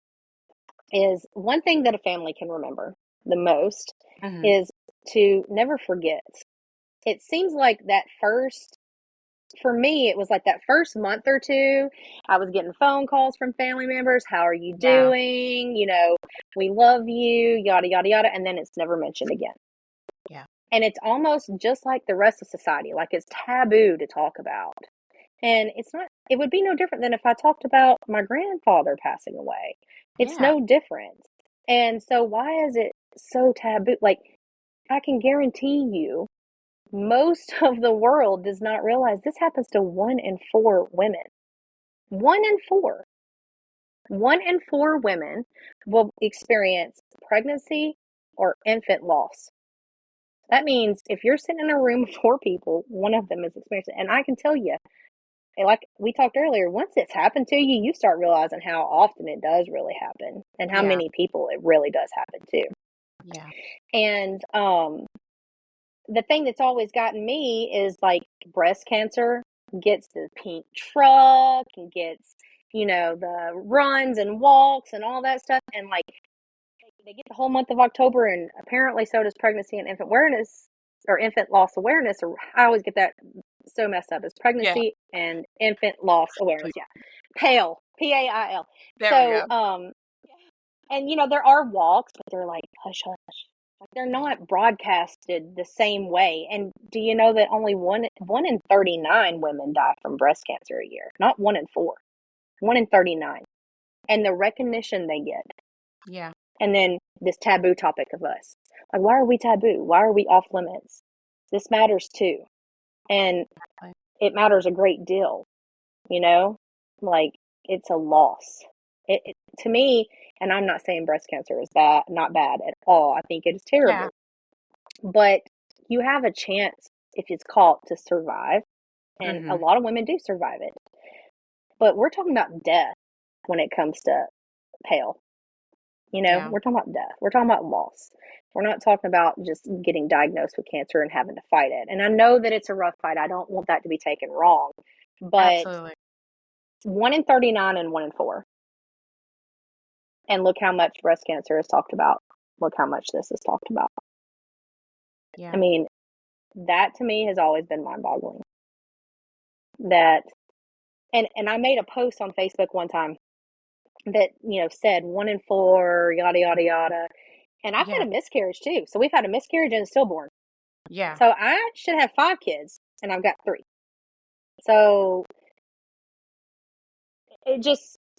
is one thing that a family can remember the most Mhm. is to never forget. It seems like for me, it was like that first month or two, I was getting phone calls from family members. How are you Yeah. doing? We love you, yada, yada, yada. And then it's never mentioned again. Yeah. And it's almost just like the rest of society, like it's taboo to talk about. And it would be no different than if I talked about my grandfather passing away. It's Yeah. no different. And so, why is it so taboo? Like, I can guarantee you, most of the world does not realize this happens to 1 in 4 women. 1 in 4. 1 in 4 women will experience pregnancy or infant loss. That means if you're sitting in a room of 4 people, one of them is experiencing it. And I can tell you, like we talked earlier, once it's happened to you, you start realizing how often it does really happen and how Yeah. many people it really does happen to. Yeah. And the thing that's always gotten me is like breast cancer gets the pink truck and gets, the runs and walks and all that stuff. And like they get the whole month of October, and apparently so does pregnancy and infant awareness or infant loss awareness. Or I always get that so messed up. It's Yeah. pregnancy and infant loss awareness. Yeah. PAIL, PAIL. There we So, go. and there are walks, but they're like hush hush. Like they're not broadcasted the same way. And do you know that only one in 39 women die from breast cancer a year? Not 1 in 4. 1 in 39. And the recognition they get. Yeah. And then this taboo topic of us. Like, why are we taboo? Why are we off limits? This matters too. And Like, it matters a great deal, you know? Like, it's a loss. To me, and I'm not saying breast cancer is bad, not bad at all. I think it is yeah. terrible. But you have a chance, if it's caught, to survive. And a Mhm. lot of women do survive it. But we're talking about death when it comes to pale. Yeah. We're talking about death. We're talking about loss. We're not talking about just getting diagnosed with cancer and having to fight it. And I know that it's a rough fight. I don't want that to be taken wrong. But Absolutely. 1 in 39 and 1 in 4. And look how much breast cancer is talked about. Look how much this is talked about. I Yeah. mean, that to me has always been mind boggling. That, and I made a post on Facebook one time that, said 1 in 4, yada, yada, yada. And I've Yeah. had a miscarriage too. So we've had a miscarriage and a stillborn. Yeah. So I should have 5 kids, and I've got 3. So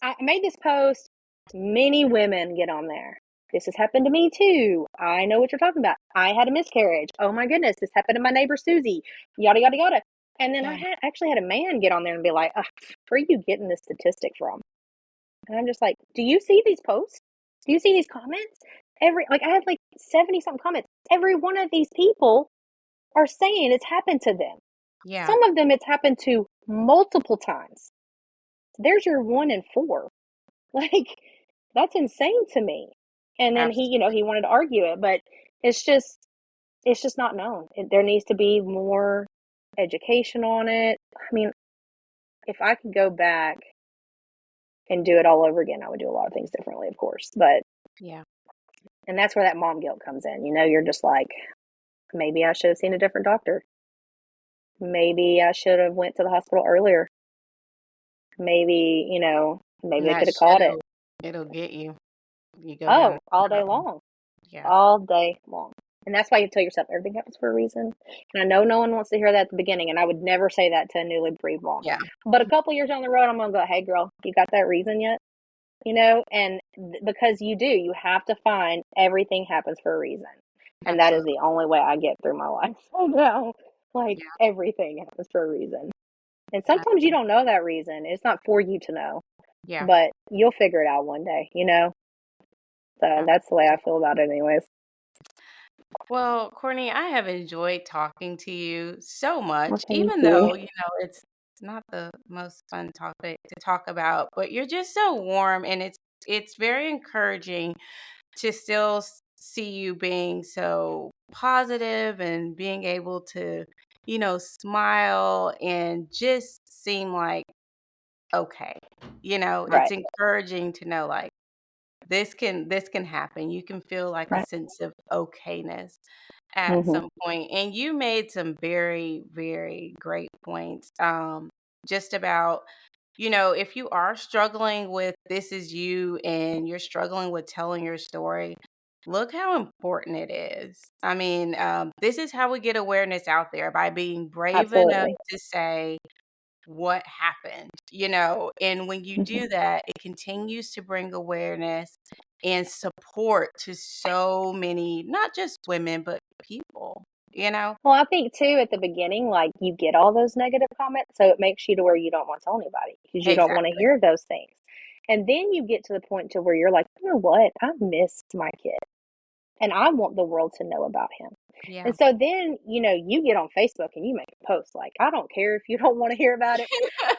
I made this post. Many women get on there. This has happened to me too. I know what you're talking about. I had a miscarriage. Oh my goodness, this happened to my neighbor Susie. Yada yada yada. And then I Yeah. actually had a man get on there and be like, "Where are you getting this statistic from?" And I'm just like, "Do you see these posts? Do you see these comments? I had like 70 something comments. Every one of these people are saying it's happened to them. Yeah. Some of them it's happened to multiple times. There's your 1 in 4. Like, that's insane to me." And then Absolutely. he wanted to argue it, but it's just not known. There needs to be more education on it. I mean, if I could go back and do it all over again, I would do a lot of things differently, of course. But Yeah. and that's where that mom guilt comes in. You're just like, maybe I should have seen a different doctor. Maybe I should have went to the hospital earlier. Maybe, maybe And they that could have caught it. it'll get you. You go down Oh, all that day road. long. Yeah. All day long. And that's why you tell yourself everything happens for a reason. And I know no one wants to hear that at the beginning, and I would never say that to a newly bereaved mom. Yeah. But a couple years down the road, I'm gonna go, "Hey, girl, you got that reason yet?" And because you do, you have to find everything happens for a reason, and that is Absolutely. the only way I get through my life. I know, like Yeah. everything happens for a reason, and sometimes you don't know that reason. It's not for you to know, Yeah. but you'll figure it out one day. So that's the way I Absolutely. feel about it, anyways. Well, Courtney, I have enjoyed talking to you so Well, much, thank even you. though, it's not the most fun topic to talk about, but you're just so warm and it's very encouraging to still see you being so positive and being able to, smile and just seem like okay. It's Right, encouraging to know like this can happen. You can feel like a right. sense of okayness at Mhm. some point. And you made some very, very great points. Just about, if you are struggling with this is you and you're struggling with telling your story, look how important it is. I mean, this is how we get awareness out there by being brave enough Absolutely. to say, what happened, and when you Mhm. do that, it continues to bring awareness and support to so many, not just women, but people. Well, I think too at the beginning, like you get all those negative comments, so it makes you to where you don't want to tell anybody because you don't want to Exactly. hear those things. And then you get to the point to where you're like, you know what? I miss my kid and I want the world to know about him. Yeah. And so then, you get on Facebook and you make a post like, I don't care if you don't want to hear about it.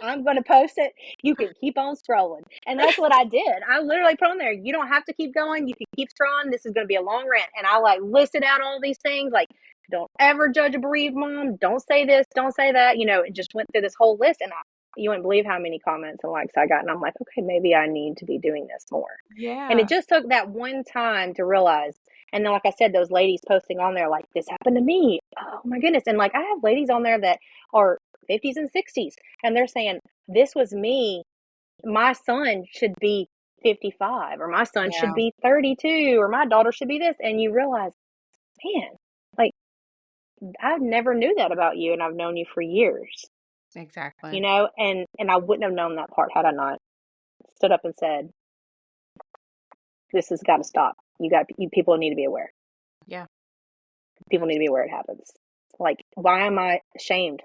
I'm going to post it. You can keep on scrolling. And that's what I did. I literally put on there, you don't have to keep going. You can keep scrolling. This is going to be a long rant. And I like listed out all these things like, don't ever judge a bereaved mom. Don't say this. Don't say that. It just went through this whole list. And you wouldn't believe how many comments and likes I got. And I'm like, okay, maybe I need to be doing this more. And it Yeah. just took that one time to realize. And then, like I said, those ladies posting on there, like, this happened to me. Oh my goodness. And like, I have ladies on there that are 50s and 60s, and they're saying, this was me. My son should be 55, or my son should Yeah. be 32, or my daughter should be this. And you realize, man, like, I never knew that about you, and I've known you for years, Exactly. and I wouldn't have known that part had I not stood up and said, this has got to stop. You people need to be aware. Yeah. People need to be aware it happens. Like, why am I ashamed?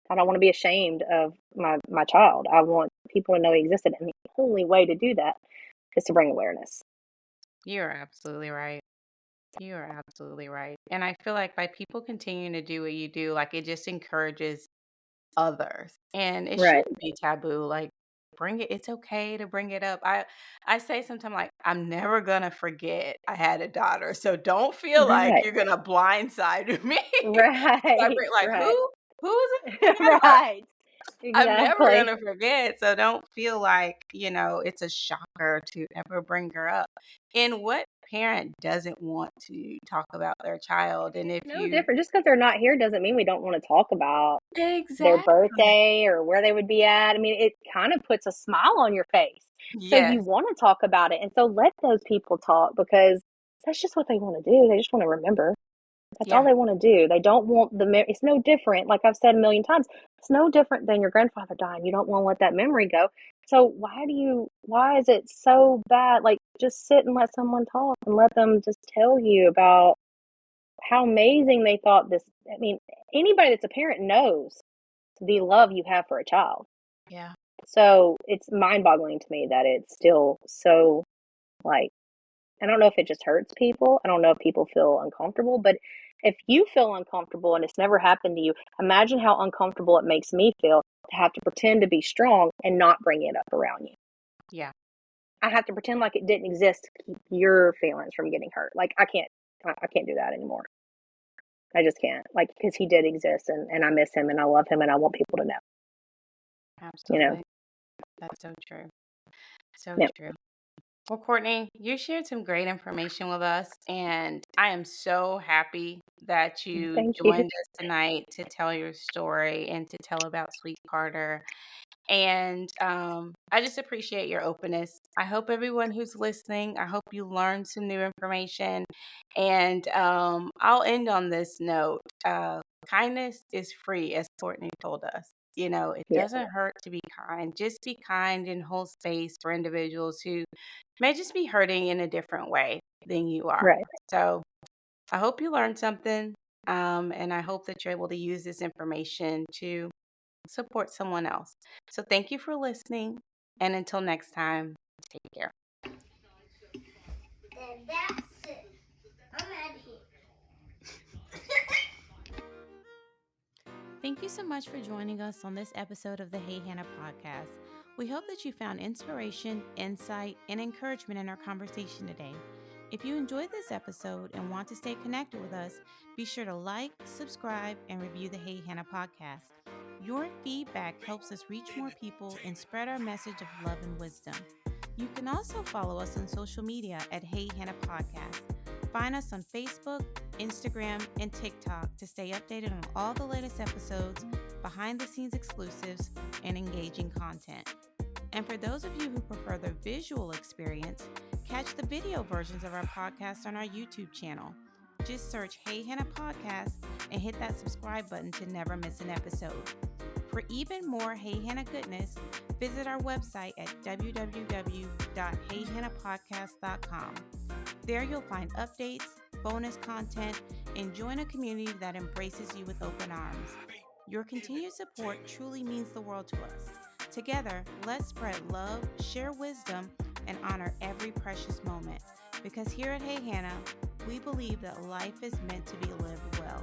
I don't want to be ashamed of my child. I want people to know he existed, and the only way to do that is to bring awareness. You're absolutely right. You are absolutely right. And I feel like by people continuing to do what you do, like it just encourages others. And it Right. shouldn't be taboo. Like bring it, it's okay to bring it up. I say sometimes like I'm never gonna forget I had a daughter. So don't feel like Right. you're gonna blindside me. I Right. bring like Right. who is it? Whatever. Right. I'm never Exactly. gonna forget. So don't feel like, it's a shocker to ever bring her up. And what parent doesn't want to talk about their child? And if No you different. Just because they're not here doesn't mean we don't want to talk about their exactly. birthday or where they would be at. I mean, it kind of puts a smile on your face. So you Yes. want to talk about it. And so let those people talk, because that's just what they want to do. They just want to remember. That's all Yeah. they want to do. They don't want it's no different. Like I've said a million times, it's no different than your grandfather dying. You don't want to let that memory go. So why is it so bad? Like, just sit and let someone talk and let them just tell you about how amazing they thought this. I mean, anybody that's a parent knows the love you have for a child. Yeah. So it's mind boggling to me that it's still so, like, I don't know if it just hurts people. I don't know if people feel uncomfortable, but if you feel uncomfortable and it's never happened to you, imagine how uncomfortable it makes me feel to have to pretend to be strong and not bring it up around you. Yeah. I have to pretend like it didn't exist to keep your feelings from getting hurt. Like, I can't do that anymore. I just can't. Like, because he did exist, and I miss him and I love him and I want people to know, you know? Absolutely. That's so true. So Yeah. true. Well, Courtney, you shared some great information with us, and I am so happy that you Thank you. joined us tonight to tell your story and to tell about Sweet Carter. And I just appreciate your openness. I hope everyone who's listening, I hope you learned some new information. And I'll end on this note. Kindness is free, as Courtney told us. It Yeah. doesn't hurt to be kind. Just be kind and hold space for individuals who may just be hurting in a different way than you are. Right. So I hope you learned something. And I hope that you're able to use this information to support someone else. So thank you for listening. And until next time, take care. And that's it. I'm out of here. Thank you so much for joining us on this episode of the Hey Hannah podcast. We hope that you found inspiration, insight, and encouragement in our conversation today. If you enjoyed this episode and want to stay connected with us, be sure to like, subscribe, and review the Hey Hannah podcast. Your feedback helps us reach more people and spread our message of love and wisdom. You can also follow us on social media at Hey Hannah Podcast. Find us on Facebook, Instagram, and TikTok to stay updated on all the latest episodes, behind the scenes exclusives, and engaging content. And for those of you who prefer the visual experience, catch the video versions of our podcast on our YouTube channel. Just search Hey Hannah Podcast and hit that subscribe button to never miss an episode. For even more Hey Hannah goodness, visit our website at www.heyhannahpodcast.com. There you'll find updates, bonus content, and join a community that embraces you with open arms. Your continued support truly means the world to us. Together, let's spread love, share wisdom, and honor every precious moment. Because here at Hey Hannah, we believe that life is meant to be lived well.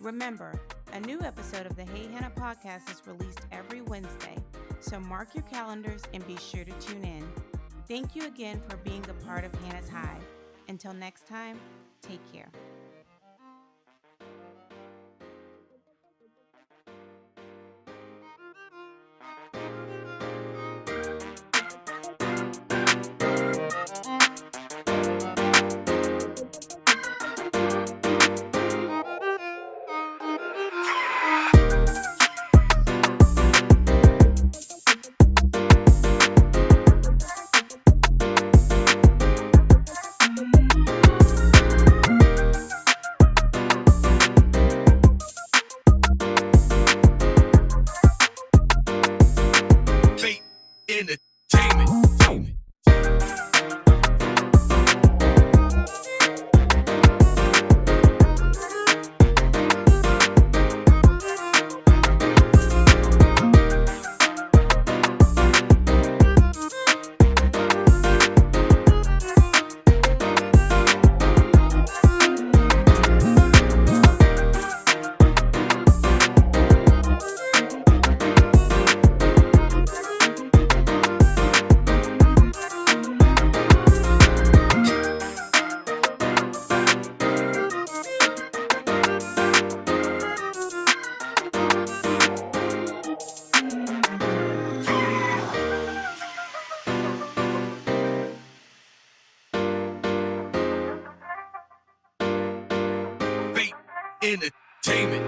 Remember, a new episode of the Hey Hannah podcast is released every Wednesday, so mark your calendars and be sure to tune in. Thank you again for being a part of Hannah's Hive. Until next time, take care. Entertainment. Entertainment.